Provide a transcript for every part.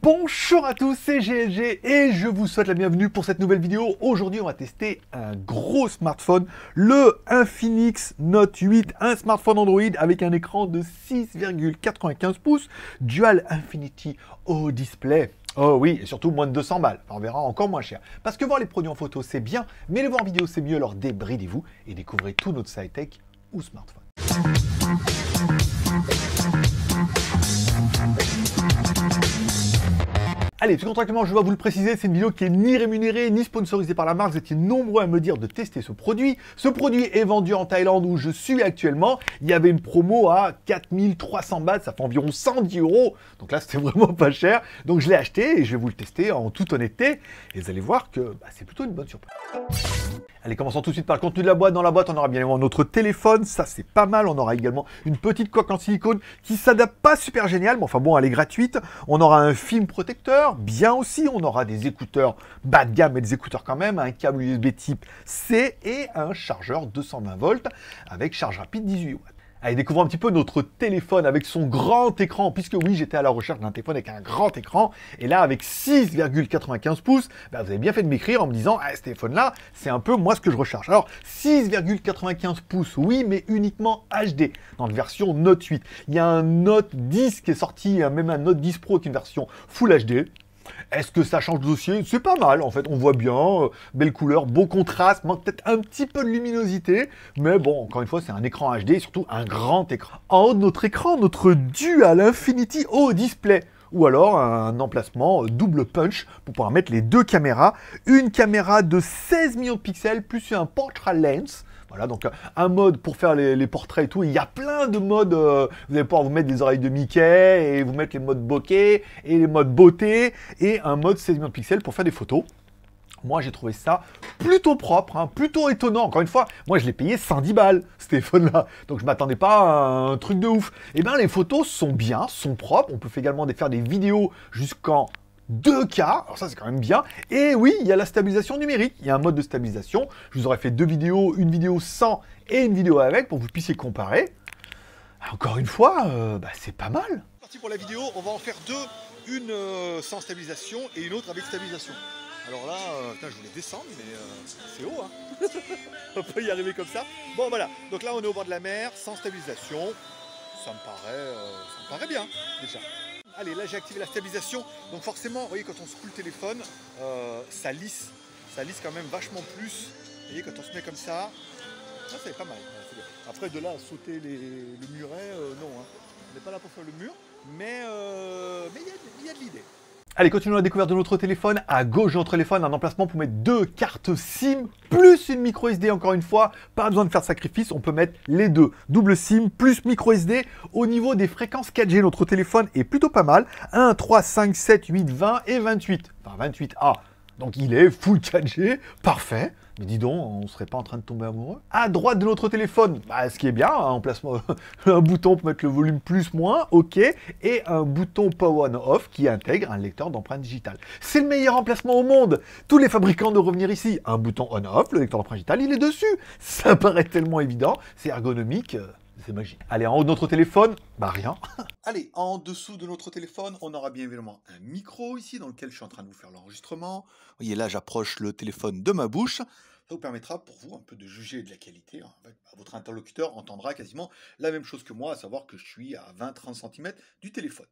Bonjour à tous, c'est GLG et je vous souhaite la bienvenue pour cette nouvelle vidéo. Aujourd'hui, on va tester un gros smartphone, le Infinix Note 8, un smartphone Android avec un écran de 6,95 pouces, Dual Infinity O Display. Oh oui, et surtout moins de 200 balles. Enfin, on verra encore moins cher. Parce que voir les produits en photo, c'est bien, mais les voir en vidéo, c'est mieux. Alors débridez-vous et découvrez tout notre high-tech ou smartphone. Allez, tout contractuellement, je dois vous le préciser, c'est une vidéo qui est ni rémunérée, ni sponsorisée par la marque. Vous étiez nombreux à me dire de tester ce produit. Ce produit est vendu en Thaïlande où je suis actuellement. Il y avait une promo à 4300 bahts, ça fait environ 110 €. Donc là, c'était vraiment pas cher. Donc je l'ai acheté et je vais vous le tester en toute honnêteté. Et vous allez voir que c'est plutôt une bonne surprise. Allez, commençons tout de suite par le contenu de la boîte. Dans la boîte, on aura bien évidemment notre téléphone, ça c'est pas mal. On aura également une petite coque en silicone qui s'adapte pas super génial, mais enfin bon, elle est gratuite. On aura un film protecteur, bien aussi. On aura des écouteurs bas de gamme, mais des écouteurs quand même, un câble USB type C et un chargeur 220 volts avec charge rapide 18 watts. Allez, découvrons un petit peu notre téléphone avec son grand écran, puisque oui, j'étais à la recherche d'un téléphone avec un grand écran, et là, avec 6,95 pouces, vous avez bien fait de m'écrire en me disant, ce téléphone-là, c'est un peu moi ce que je recherche. Alors, 6,95 pouces, oui, mais uniquement HD, dans la version Note 8. Il y a un Note 10 qui est sorti, même un Note 10 Pro qui est une version Full HD. Est-ce que ça change de dossier? C'est pas mal, en fait, on voit bien, belle couleur, beau contraste, manque peut-être un petit peu de luminosité, mais bon, encore une fois, c'est un écran HD et surtout un grand écran. En haut de notre écran, notre Dual Infinity O Display, ou alors un emplacement double punch pour pouvoir mettre les deux caméras. Une caméra de 16 millions de pixels plus un portrait lens. Voilà, donc un mode pour faire les portraits et tout. Il y a plein de modes. Vous allez pouvoir vous mettre des oreilles de Mickey et vous mettre les modes bokeh et les modes beauté et un mode 16 millions de pixels pour faire des photos. Moi, j'ai trouvé ça plutôt propre, plutôt étonnant. Encore une fois, moi, je l'ai payé 110 balles, ce téléphone-là. Donc, je ne m'attendais pas à un truc de ouf. Eh bien, les photos sont bien, sont propres. On peut également faire des vidéos jusqu'en 2K, alors ça c'est quand même bien, et oui, il y a la stabilisation numérique, il y a un mode de stabilisation, je vous aurais fait deux vidéos, une vidéo sans et une vidéo avec, pour que vous puissiez comparer. Encore une fois, c'est pas mal. Parti pour la vidéo, on va en faire deux, une sans stabilisation et une autre avec stabilisation. Alors là, je voulais descendre, mais c'est haut, hein. On peut y arriver comme ça. Bon voilà, donc là on est au bord de la mer, sans stabilisation, ça me paraît bien, déjà. Allez, là j'ai activé la stabilisation, donc forcément, vous voyez, quand on secoue le téléphone, ça lisse quand même vachement plus. Vous voyez, quand on se met comme ça c'est pas mal. Après, de là à sauter le muret, non, hein. On n'est pas là pour faire le mur, mais il y a de l'idée. Allez, continuons la découverte de notre téléphone. À gauche de notre téléphone, un emplacement pour mettre deux cartes SIM, plus une micro SD encore une fois. Pas besoin de faire de sacrifice, on peut mettre les deux. Double SIM plus micro SD. Au niveau des fréquences 4G, notre téléphone est plutôt pas mal. 1, 3, 5, 7, 8, 20 et 28. Enfin, 28A. Donc il est full 4G, parfait. Mais dis donc, on serait pas en train de tomber amoureux. À droite de notre téléphone, ce qui est bien, un emplacement, un bouton pour mettre le volume plus, moins, ok, et un bouton power on off qui intègre un lecteur d'empreintes digitales. C'est le meilleur emplacement au monde. Tous les fabricants doivent revenir ici. Un bouton on off, le lecteur d'empreintes digitales, il est dessus. Ça paraît tellement évident, c'est ergonomique. C'est magique. Allez, en haut de notre téléphone, rien. Allez, en dessous de notre téléphone, on aura bien évidemment un micro ici dans lequel je suis en train de vous faire l'enregistrement. Vous voyez, là, j'approche le téléphone de ma bouche. Ça vous permettra pour vous un peu de juger de la qualité. Votre interlocuteur entendra quasiment la même chose que moi, à savoir que je suis à 20-30 cm du téléphone.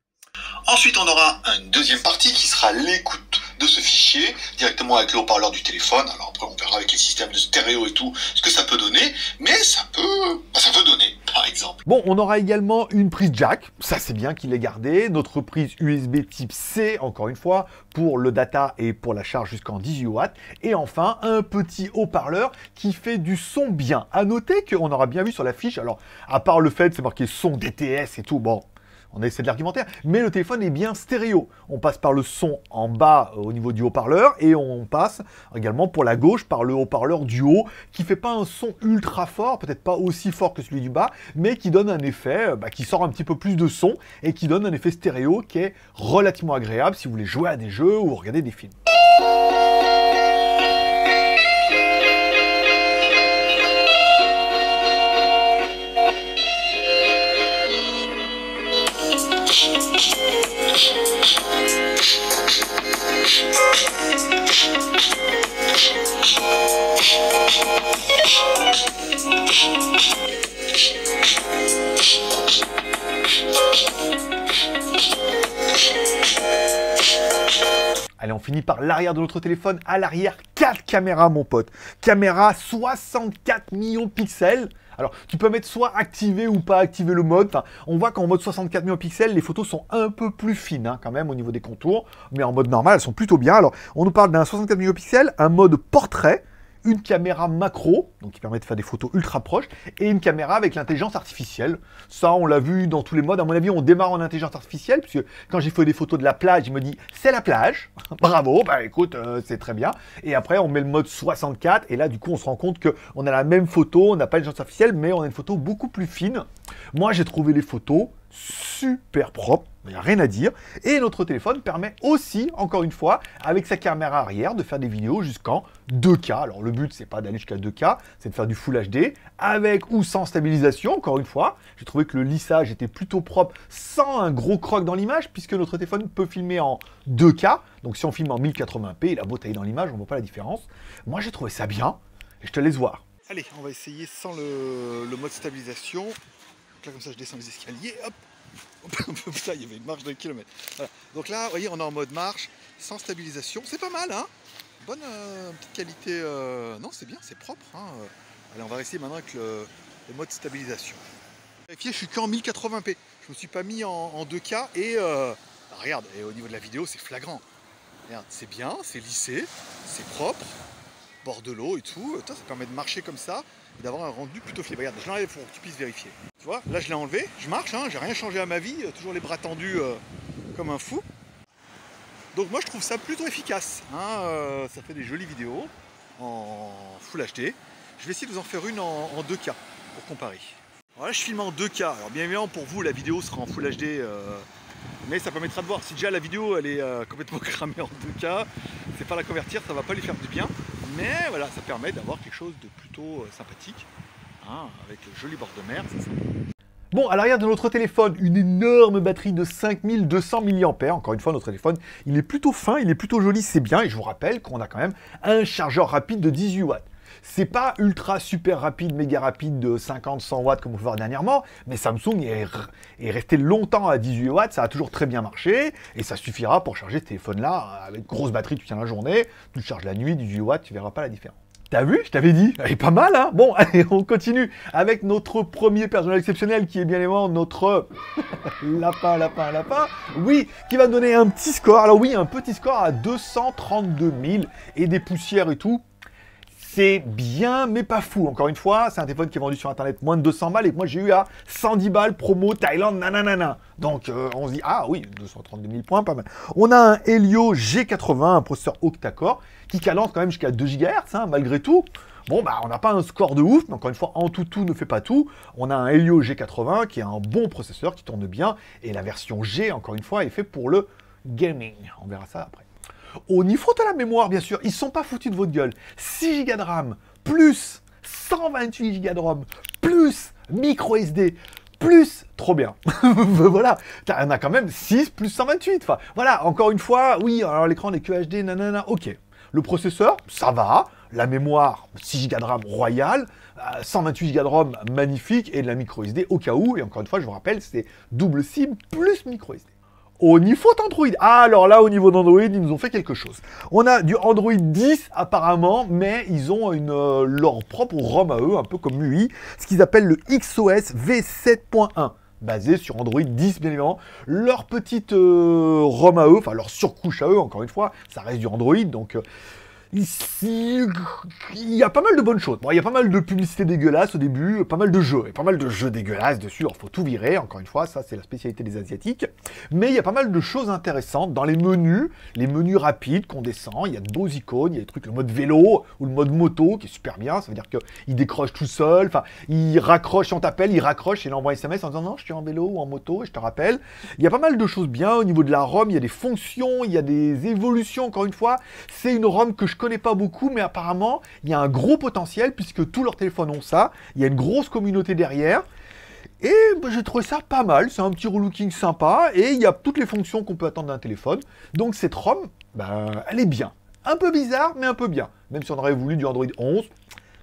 Ensuite, on aura une deuxième partie qui sera l'écoute de ce fichier directement avec le haut-parleur du téléphone. Alors après, on verra avec les systèmes de stéréo et tout ce que ça peut donner, mais ça peut donner, par exemple. Bon, on aura également une prise jack. Ça, c'est bien qu'il ait gardé. Notre prise USB type C, encore une fois, pour le data et pour la charge jusqu'en 18 watts. Et enfin, un petit haut-parleur qui fait du son bien. À noter qu'on aura bien vu sur la fiche, alors, à part le fait, c'est marqué son DTS et tout, bon, on essaie de l'argumentaire, mais le téléphone est bien stéréo. On passe par le son en bas au niveau du haut-parleur et on passe également pour la gauche par le haut-parleur du haut qui fait pas un son ultra fort, peut-être pas aussi fort que celui du bas, mais qui donne un effet, qui sort un petit peu plus de son et qui donne un effet stéréo qui est relativement agréable si vous voulez jouer à des jeux ou regarder des films. Allez, on finit par l'arrière de notre téléphone. À l'arrière, 4 caméras, mon pote. Caméra 64 millions de pixels. Alors, tu peux mettre soit activer ou pas activer le mode. Enfin, on voit qu'en mode 64 millions de pixels, les photos sont un peu plus fines, hein, quand même, au niveau des contours. Mais en mode normal, elles sont plutôt bien. Alors, on nous parle d'un 64 millions de pixels, un mode portrait, une caméra macro, donc qui permet de faire des photos ultra proches, et une caméra avec l'intelligence artificielle. Ça, on l'a vu dans tous les modes. À mon avis, on démarre en intelligence artificielle, puisque quand j'ai fait des photos de la plage, il me dit « c'est la plage ». Bravo, bah écoute, c'est très bien. Et après, on met le mode 64, et là, du coup, on se rend compte qu'on a la même photo, on n'a pas l'intelligence artificielle, mais on a une photo beaucoup plus fine. Moi, j'ai trouvé les photos super propres, il n'y a rien à dire. Et notre téléphone permet aussi, encore une fois, avec sa caméra arrière, de faire des vidéos jusqu'en 2K. Alors le but, c'est pas d'aller jusqu'à 2K, c'est de faire du Full HD, avec ou sans stabilisation, encore une fois. J'ai trouvé que le lissage était plutôt propre, sans un gros croc dans l'image, puisque notre téléphone peut filmer en 2K. Donc si on filme en 1080p, il a beau tailler dans l'image, on ne voit pas la différence. Moi, j'ai trouvé ça bien, et je te laisse voir. Allez, on va essayer sans le mode stabilisation. Donc là, comme ça, je descends les escaliers, hop. Putain, il y avait une marche d'un kilomètre. Voilà. Donc là, vous voyez, on est en mode marche, sans stabilisation. C'est pas mal, hein. Bonne petite qualité. Non, c'est bien, c'est propre. Hein. Allez, on va essayer maintenant avec le mode stabilisation. Vérifiez, je suis qu'en 1080p. Je me suis pas mis en 2K et regarde, et au niveau de la vidéo, c'est flagrant. Regarde, c'est bien, c'est lissé, c'est propre, bord de l'eau et tout. Ça permet de marcher comme ça et d'avoir un rendu plutôt fiable. Regarde, je l'enlève pour que tu puisses vérifier. Tu vois, là je l'ai enlevé, je marche, hein, j'ai rien changé à ma vie, toujours les bras tendus comme un fou. Donc moi je trouve ça plutôt efficace. Hein, ça fait des jolies vidéos en Full HD. Je vais essayer de vous en faire une en 2K pour comparer. Alors là je filme en 2K. Alors bien évidemment pour vous la vidéo sera en Full HD. Mais ça permettra de voir. Si déjà la vidéo elle est complètement cramée en 2K, c'est pas la convertir, ça va pas lui faire du bien. Mais voilà, ça permet d'avoir quelque chose de plutôt sympathique, hein, avec le joli bord de mer, c'est sympa. Bon, à l'arrière de notre téléphone, une énorme batterie de 5200 mAh. Encore une fois, notre téléphone, il est plutôt fin, il est plutôt joli, c'est bien. Et je vous rappelle qu'on a quand même un chargeur rapide de 18 watts. C'est pas ultra super rapide, méga rapide de 50-100 watts comme on peut voir dernièrement, mais Samsung est resté longtemps à 18 watts, ça a toujours très bien marché, et ça suffira pour charger ce téléphone-là. Avec grosse batterie, tu tiens la journée, tu le charges la nuit, 18 watts, tu verras pas la différence. T'as vu? Je t'avais dit, elle est pas mal, hein? Bon, allez, on continue avec notre premier personnage exceptionnel qui est bien évidemment notre lapin. Oui, qui va donner un petit score. Alors oui, un petit score à 232 000 et des poussières et tout. C'est bien, mais pas fou. Encore une fois, c'est un téléphone qui est vendu sur Internet moins de 200 balles et que moi j'ai eu à 110 balles promo Thaïlande, nanana. Donc on se dit, ah oui, 232 000 points, pas mal. On a un Helio G80, un processeur octa-core, qui cadence quand même jusqu'à 2 GHz, hein, malgré tout. Bon, bah on n'a pas un score de ouf, mais encore une fois, en tout ne fait pas tout. On a un Helio G80 qui est un bon processeur, qui tourne bien, et la version G, encore une fois, est faite pour le gaming. On verra ça après. Au niveau de la mémoire, bien sûr, ils ne sont pas foutus de votre gueule. 6 Go de RAM, plus 128 Go de ROM, plus micro SD, plus, trop bien. Voilà, on a quand même 6 plus 128. Enfin, voilà, encore une fois, oui, alors l'écran n'est que HD, nanana, ok. Le processeur, ça va. La mémoire, 6 Go de RAM royal, 128 Go de ROM magnifique, et de la micro SD au cas où. Et encore une fois, je vous rappelle, c'est double SIM plus micro SD. Au niveau d'Android, ah alors là, au niveau d'Android, ils nous ont fait quelque chose. On a du Android 10 apparemment, mais ils ont leur propre ROM à eux, un peu comme MUI, ce qu'ils appellent le XOS V7.1. Basé sur Android 10, bien évidemment. Leur petite ROM à eux, enfin leur surcouche à eux, encore une fois, ça reste du Android, donc... Ici, il y a pas mal de bonnes choses. Bon, il y a pas mal de publicités dégueulasses au début, pas mal de jeux, et pas mal de jeux dégueulasses dessus. Il faut tout virer, encore une fois, ça c'est la spécialité des Asiatiques. Mais il y a pas mal de choses intéressantes dans les menus rapides qu'on descend. Il y a de beaux icônes, il y a des trucs, le mode vélo ou le mode moto qui est super bien. Ça veut dire qu'il décroche tout seul, enfin, il raccroche, si on t'appelle, il raccroche et il envoie un SMS en disant non, je suis en vélo ou en moto et je te rappelle. Il y a pas mal de choses bien au niveau de la ROM, il y a des fonctions, il y a des évolutions, encore une fois. C'est une ROM que je connais pas beaucoup, mais apparemment, il y a un gros potentiel puisque tous leurs téléphones ont ça. Il y a une grosse communauté derrière. Et bah, j'ai trouvé ça pas mal, c'est un petit relooking sympa, et il y a toutes les fonctions qu'on peut attendre d'un téléphone. Donc cette ROM, bah, elle est bien. Un peu bizarre, mais un peu bien. Même si on aurait voulu du Android 11,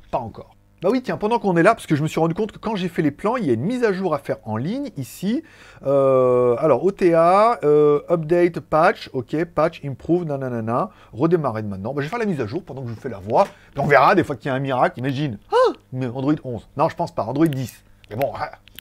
pas encore. Bah oui, tiens, pendant qu'on est là, parce que je me suis rendu compte que quand j'ai fait les plans, il y a une mise à jour à faire en ligne, ici. Alors, OTA, update, patch, ok, patch, improve, nanana, redémarrer de maintenant. Bah, je vais faire la mise à jour pendant que je vous fais la voix. Puis on verra, des fois qu'il y a un miracle, imagine. Ah, mais Android 11. Non, je pense pas, Android 10. Mais bon,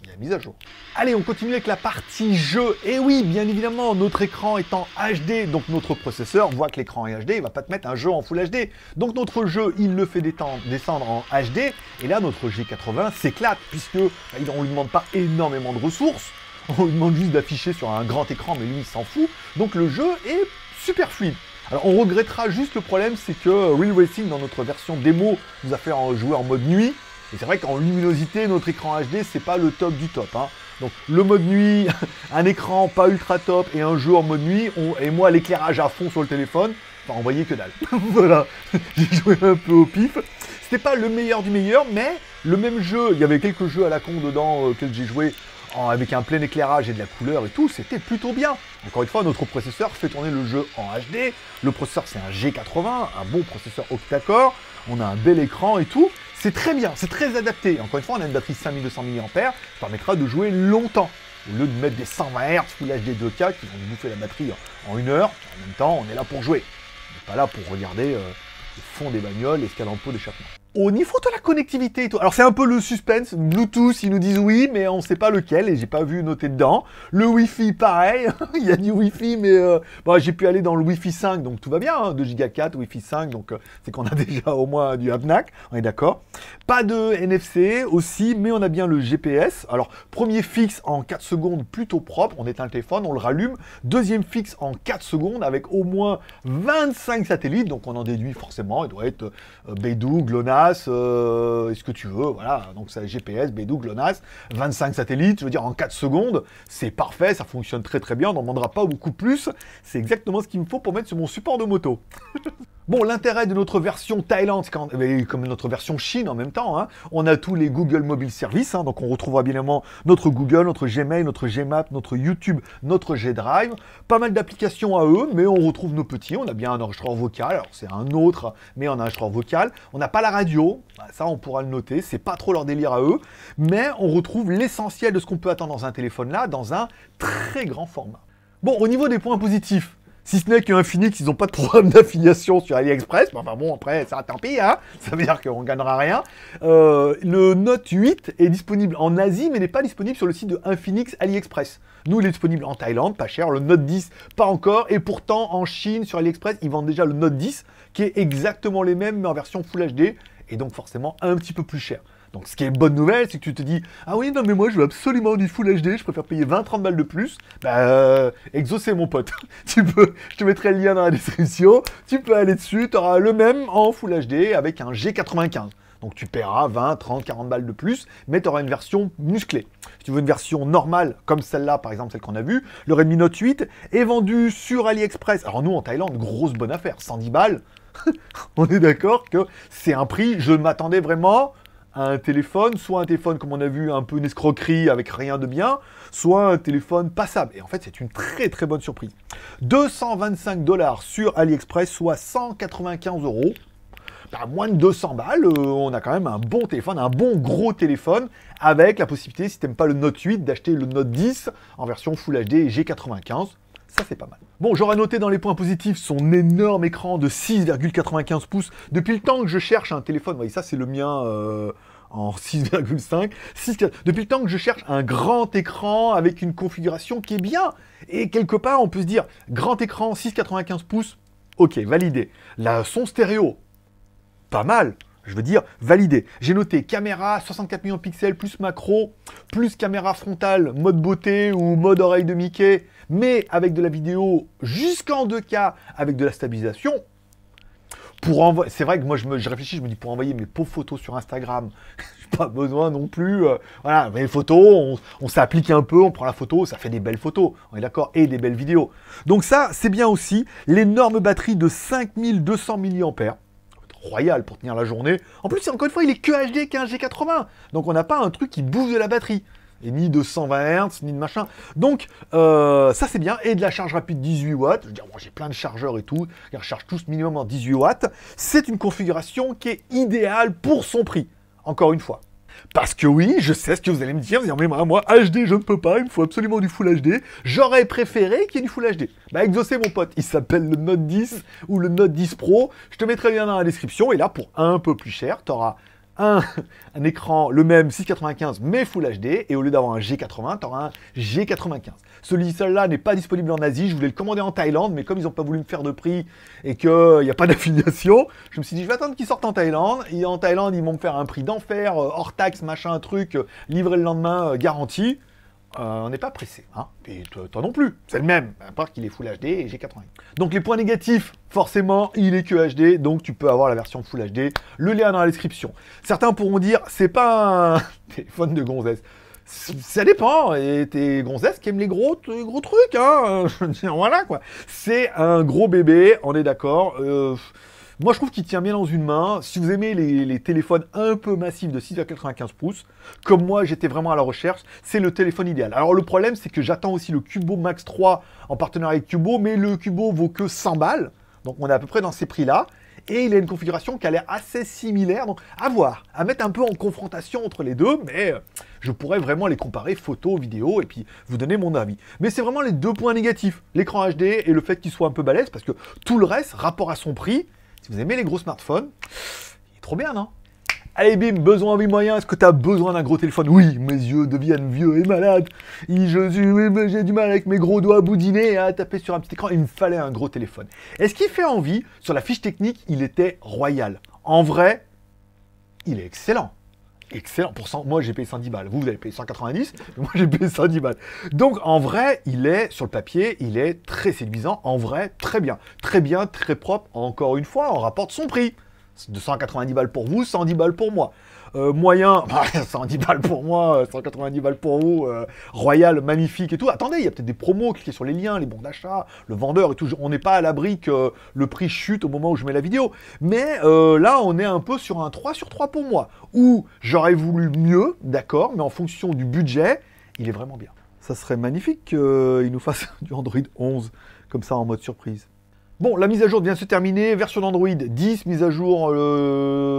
il y a la mise à jour. Allez, on continue avec la partie jeu. Et oui, bien évidemment, notre écran étant HD, donc notre processeur voit que l'écran est HD, il va pas te mettre un jeu en Full HD. Donc notre jeu, il le fait descendre en HD. Et là, notre G80 s'éclate, puisque on lui demande pas énormément de ressources. On lui demande juste d'afficher sur un grand écran, mais lui, il s'en fout. Donc le jeu est super fluide. Alors on regrettera juste le problème, c'est que Real Racing, dans notre version démo, nous a fait jouer en mode nuit. Et c'est vrai qu'en luminosité, notre écran HD, c'est pas le top du top. Hein. Donc le mode nuit, un écran pas ultra top et un jeu en mode nuit, et moi l'éclairage à fond sur le téléphone, enfin on voyait que dalle. Voilà, j'ai joué un peu au pif. C'était pas le meilleur du meilleur, mais le même jeu, il y avait quelques jeux à la con dedans que j'ai joué avec un plein éclairage et de la couleur et tout, c'était plutôt bien. Encore une fois, notre processeur fait tourner le jeu en HD. Le processeur, c'est un G80, un bon processeur octa-core. On a un bel écran et tout. C'est très bien, c'est très adapté. Encore une fois, on a une batterie 5200 mAh, ça permettra de jouer longtemps. Au lieu de mettre des 120 Hz Full HD 2K qui vont nous bouffer la batterie en 1 heure, en même temps, on est là pour jouer. On n'est pas là pour regarder le fond des bagnoles et ce qu'il y a dans le pot d'échappement. Au niveau de la connectivité et tout, alors c'est un peu le suspense, Bluetooth, ils nous disent oui, mais on ne sait pas lequel, et j'ai pas vu noter dedans. Le Wi-Fi, pareil, il y a du Wi-Fi, mais bon, j'ai pu aller dans le Wi-Fi 5, donc tout va bien, hein, 2 Go 4, Wi-Fi 5, donc c'est qu'on a déjà au moins du AppNac, on est d'accord. Pas de NFC aussi, mais on a bien le GPS. Alors, premier fixe en 4 secondes, plutôt propre, on éteint le téléphone, on le rallume. Deuxième fixe en 4 secondes, avec au moins 25 satellites, donc on en déduit forcément, il doit être Beidou, GLONASS, est-ce que tu veux, voilà, donc c'est GPS, Beidou, GLONASS, 25 satellites, je veux dire en 4 secondes, c'est parfait, ça fonctionne très très bien, on n'en demandera pas beaucoup plus, c'est exactement ce qu'il me faut pour mettre sur mon support de moto. Bon, l'intérêt de notre version Thaïlande, c'est comme notre version Chine en même temps, hein, on a tous les Google Mobile Services, hein, donc on retrouvera bien évidemment notre Google, notre Gmail, notre Gmaps, notre YouTube, notre G-Drive, pas mal d'applications à eux, mais on retrouve nos petits, on a bien un enregistreur vocal, alors c'est un autre, mais on a un enregistreur vocal, on n'a pas la radio, ça on pourra le noter, c'est pas trop leur délire à eux, mais on retrouve l'essentiel de ce qu'on peut attendre dans un téléphone là, dans un très grand format. Bon, au niveau des points positifs, si ce n'est qu'Infinix, ils n'ont pas de programme d'affiliation sur AliExpress. Mais enfin bon, après, ça tant pis, hein. Ça veut dire qu'on ne gagnera rien. Le Note 8 est disponible en Asie, mais n'est pas disponible sur le site de Infinix AliExpress. Nous, il est disponible en Thaïlande, pas cher. Le Note 10, pas encore. Et pourtant, en Chine, sur AliExpress, ils vendent déjà le Note 10, qui est exactement les mêmes, mais en version Full HD. Et donc forcément, un petit peu plus cher. Donc, ce qui est une bonne nouvelle, c'est que tu te dis « Ah oui, non, mais moi, je veux absolument du Full HD, je préfère payer 20-30 balles de plus. » Bah, exaucé, mon pote. Je te mettrai le lien dans la description. Tu peux aller dessus, tu auras le même en Full HD avec un G95. Donc, tu paieras 20, 30, 40 balles de plus, mais tu auras une version musclée. Si tu veux une version normale, comme celle-là, par exemple, celle qu'on a vue, le Redmi Note 8 est vendu sur AliExpress. Alors, nous, en Thaïlande, grosse bonne affaire, 110 balles. On est d'accord que c'est un prix, je m'attendais vraiment un téléphone, soit un téléphone comme on a vu un peu une escroquerie avec rien de bien, soit un téléphone passable. Et en fait, c'est une très très bonne surprise. 225 $ sur AliExpress, soit 195 €. Bah, moins de 200 balles, on a quand même un bon téléphone, un bon gros téléphone, avec la possibilité, si tu n'aimes pas le Note 8, d'acheter le Note 10 en version Full HD et G95. Ça, c'est pas mal. Bon, j'aurais noté dans les points positifs son énorme écran de 6,95 pouces. Depuis le temps que je cherche un téléphone, vous voyez, ça, c'est le mien en 6,5. Depuis le temps que je cherche un grand écran avec une configuration qui est bien. Et quelque part, on peut se dire, grand écran, 6,95 pouces, ok, validé. La son stéréo, pas mal. Je veux dire, validé. J'ai noté caméra 64 millions de pixels, plus macro, plus caméra frontale, mode beauté ou mode oreille de Mickey, mais avec de la vidéo jusqu'en 2K, avec de la stabilisation. C'est vrai que moi, je réfléchis, je me dis, pour envoyer mes pauvres photos sur Instagram, j'ai pas besoin non plus. Voilà, les photos, on s'applique un peu, on prend la photo, ça fait des belles photos, on est d'accord, et des belles vidéos. Donc ça, c'est bien aussi. L'énorme batterie de 5200 mAh. Royal pour tenir la journée. En plus, encore une fois, il est que HD qu'un G80. Donc on n'a pas un truc qui bouffe de la batterie. Et ni de 120 Hz, ni de machin. Donc, ça c'est bien. Et de la charge rapide 18 watts. Je veux dire, moi j'ai plein de chargeurs et tout. Ils rechargent tous minimum en 18 watts. C'est une configuration qui est idéale pour son prix. Encore une fois. Parce que oui, je sais ce que vous allez me dire. Vous allez me dire, mais moi, HD, je ne peux pas. Il me faut absolument du Full HD. J'aurais préféré qu'il y ait du Full HD. Bah, exaucez mon pote. Il s'appelle le Note 10 ou le Note 10 Pro. Je te mettrai le lien dans la description. Et là, pour un peu plus cher, tu auras un écran, le même 695 mais Full HD, et au lieu d'avoir un G80, tu auras un G95. Celui-là n'est pas disponible en Asie, je voulais le commander en Thaïlande, mais comme ils n'ont pas voulu me faire de prix et qu'il n'y a pas d'affiliation, je me suis dit je vais attendre qu'ils sortent en Thaïlande, et en Thaïlande ils vont me faire un prix d'enfer, hors taxe, machin, truc, livré le lendemain, garanti. On n'est pas pressé, hein. Et toi non plus, c'est le même, à part qu'il est Full HD et G80. Donc les points négatifs, forcément, il est que HD, donc tu peux avoir la version Full HD, le lien dans la description. Certains pourront dire, c'est pas un téléphone de gonzesse. Ça dépend, et tes gonzesses qui aiment les gros trucs, hein. Je veux dire, voilà quoi. C'est un gros bébé, on est d'accord. Moi, je trouve qu'il tient bien dans une main. Si vous aimez les téléphones un peu massifs de 6,95 pouces, comme moi, j'étais vraiment à la recherche, c'est le téléphone idéal. Alors, le problème, c'est que j'attends aussi le Cubo Max 3 en partenariat avec Cubo, mais le Cubo vaut que 100 balles. Donc, on est à peu près dans ces prix-là. Et il a une configuration qui a l'air assez similaire. Donc, à voir, à mettre un peu en confrontation entre les deux, mais je pourrais vraiment les comparer, photos, vidéos, et puis vous donner mon avis. Mais c'est vraiment les deux points négatifs. L'écran HD et le fait qu'il soit un peu balèze, parce que tout le reste, rapport à son prix, si vous aimez les gros smartphones, il est trop bien, non? Allez, bim, besoin, envie, moyen. Est-ce que tu as besoin d'un gros téléphone? Oui, mes yeux deviennent vieux et malades. J'ai du mal avec mes gros doigts boudinés à taper sur un petit écran. Il me fallait un gros téléphone. Et ce qui fait envie, sur la fiche technique, il était royal. En vrai, il est excellent. Excellent. Moi, j'ai payé 110 balles. Vous avez payé 190. Mais moi, j'ai payé 110 balles. Donc, en vrai, il est, sur le papier, il est très séduisant. En vrai, très bien. Très bien, très propre. Encore une fois, on rapporte son prix. 290 balles pour vous, 110 balles pour moi. Moyen, 110 balles pour moi, 190 balles pour vous, royal, magnifique et tout. Attendez, il y a peut-être des promos, cliquez sur les liens, les bons d'achat, le vendeur et tout. On n'est pas à l'abri que le prix chute au moment où je mets la vidéo. Mais là, on est un peu sur un 3 sur 3 pour moi. Où j'aurais voulu mieux, d'accord, mais en fonction du budget, il est vraiment bien. Ça serait magnifique qu'il nous fasse du Android 11, comme ça, en mode surprise. Bon, la mise à jour vient de se terminer, version d'Android 10, mise à jour,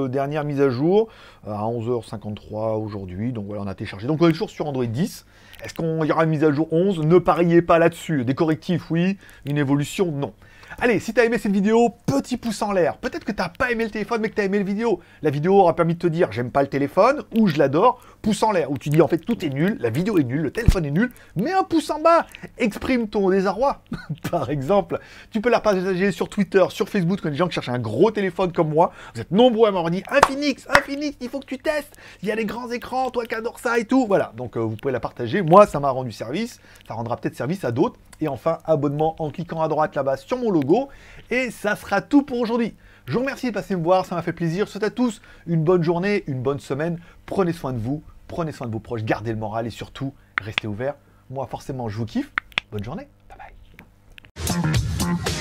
dernière mise à jour, à 11h53 aujourd'hui, donc voilà, on a téléchargé. Donc on est toujours sur Android 10. Est-ce qu'il y aura une mise à jour 11? Ne pariez pas là-dessus. Des correctifs, oui, une évolution, non. Allez, si tu as aimé cette vidéo, petit pouce en l'air. Peut-être que tu n'as pas aimé le téléphone, mais que tu as aimé la vidéo. La vidéo aura permis de te dire, j'aime pas le téléphone, ou je l'adore, pouce en l'air. Ou tu dis, en fait, tout est nul, la vidéo est nulle, le téléphone est nul, mais un pouce en bas, exprime ton désarroi. Par exemple, tu peux la partager sur Twitter, sur Facebook, quand les gens qui cherchent un gros téléphone comme moi. Vous êtes nombreux à m'avoir dit, Infinix, il faut que tu testes. Il y a les grands écrans, toi qui adore ça et tout. Voilà, donc vous pouvez la partager. Moi, ça m'a rendu service, ça rendra peut-être service à d'autres. Et enfin, abonnement en cliquant à droite là-bas sur mon logo. Et ça sera tout pour aujourd'hui. Je vous remercie de passer me voir, ça m'a fait plaisir. Je souhaite à tous une bonne journée, une bonne semaine. Prenez soin de vous, prenez soin de vos proches, gardez le moral et surtout, restez ouverts. Moi, forcément, je vous kiffe. Bonne journée. Bye bye.